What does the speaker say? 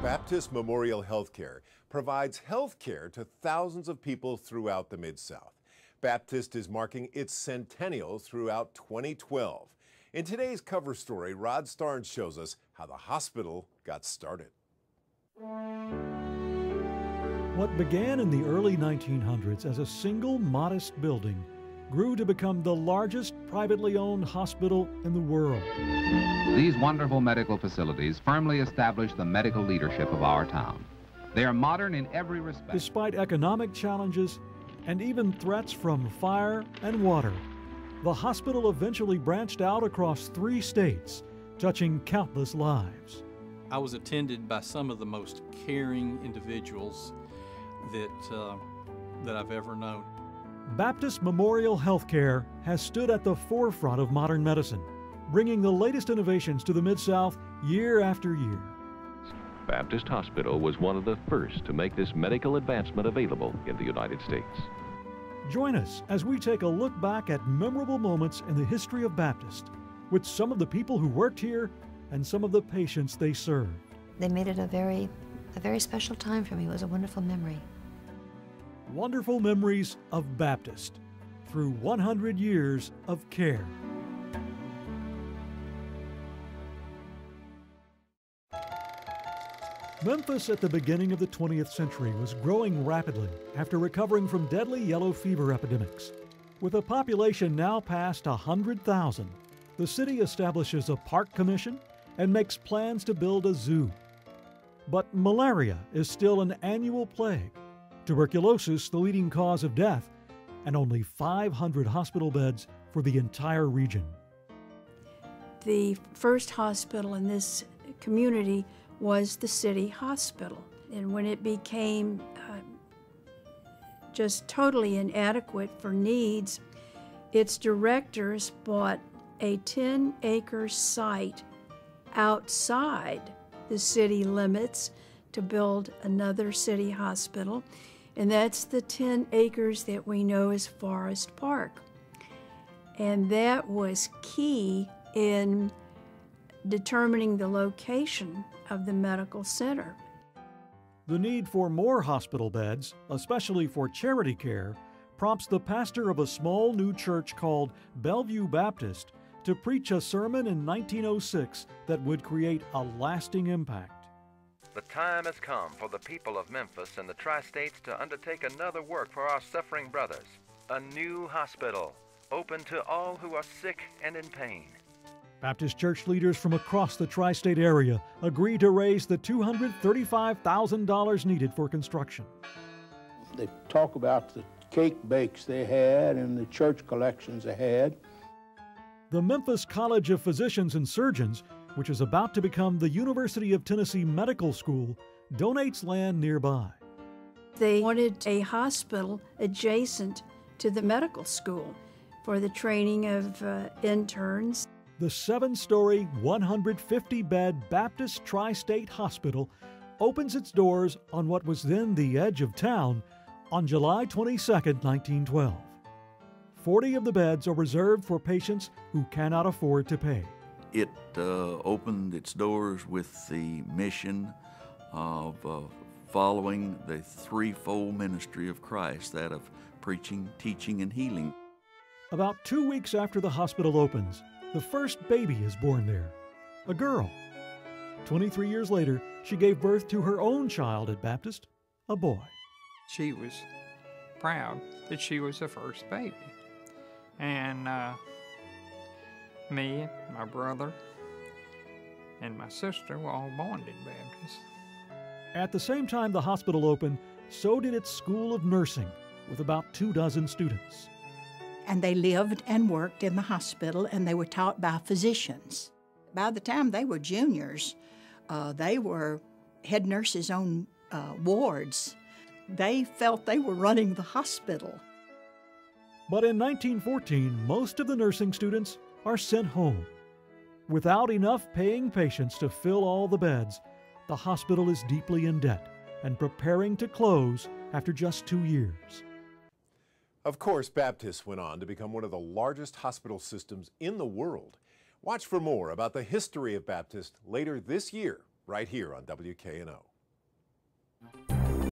Baptist Memorial Healthcare provides health care to thousands of people throughout the Mid-South. Baptist is marking its centennial throughout 2012. In today's cover story, Rod Starnes shows us how the hospital got started. What began in the early 1900s as a single modest building grew to become the largest privately owned hospital in the world. These wonderful medical facilities firmly establish the medical leadership of our town. They are modern in every respect. Despite economic challenges and even threats from fire and water, the hospital eventually branched out across 3 states, touching countless lives. I was attended by some of the most caring individuals that I've ever known. Baptist Memorial Healthcare has stood at the forefront of modern medicine, bringing the latest innovations to the Mid-South year after year. Baptist Hospital was one of the first to make this medical advancement available in the United States. Join us as we take a look back at memorable moments in the history of Baptist with some of the people who worked here and some of the patients they served. They made it a very special time for me. It was a wonderful memory. Wonderful memories of Baptist through 100 years of care. Memphis at the beginning of the 20th century was growing rapidly after recovering from deadly yellow fever epidemics. With a population now past 100,000, the city establishes a park commission and makes plans to build a zoo. But malaria is still an annual plague, tuberculosis the leading cause of death, and only 500 hospital beds for the entire region. The first hospital in this community was the city hospital. And when it became just totally inadequate for needs, its directors bought a 10-acre site outside the city limits to build another city hospital, and that's the 10 acres that we know as Forest Park. And that was key in determining the location of the medical center. The need for more hospital beds, especially for charity care, prompts the pastor of a small new church called Bellevue Baptist to preach a sermon in 1906 that would create a lasting impact. The time has come for the people of Memphis and the Tri-States to undertake another work for our suffering brothers. A new hospital, open to all who are sick and in pain. Baptist church leaders from across the tri-state area agreed to raise the $235,000 needed for construction. They talk about the cake bakes they had and the church collections they had. The Memphis College of Physicians and Surgeons, which is about to become the University of Tennessee Medical School, donates land nearby. They wanted a hospital adjacent to the medical school for the training of interns. The 7-story, 150-bed Baptist Tri-State Hospital opens its doors on what was then the edge of town on July 22, 1912. 40 of the beds are reserved for patients who cannot afford to pay. It opened its doors with the mission of following the threefold ministry of Christ, that of preaching, teaching, and healing. About 2 weeks after the hospital opens, the first baby is born there, a girl. 23 years later, she gave birth to her own child at Baptist, a boy. She was proud that she was the first baby. And me, my brother, and my sister were all born at Baptist. At the same time the hospital opened, so did its School of Nursing, with about 24 students. And they lived and worked in the hospital, and they were taught by physicians. By the time they were juniors, they were head nurses on wards. They felt they were running the hospital. But in 1914, most of the nursing students are sent home. Without enough paying patients to fill all the beds, the hospital is deeply in debt and preparing to close after just 2 years. Of course, Baptist went on to become one of the largest hospital systems in the world. Watch for more about the history of Baptist later this year, right here on WKNO.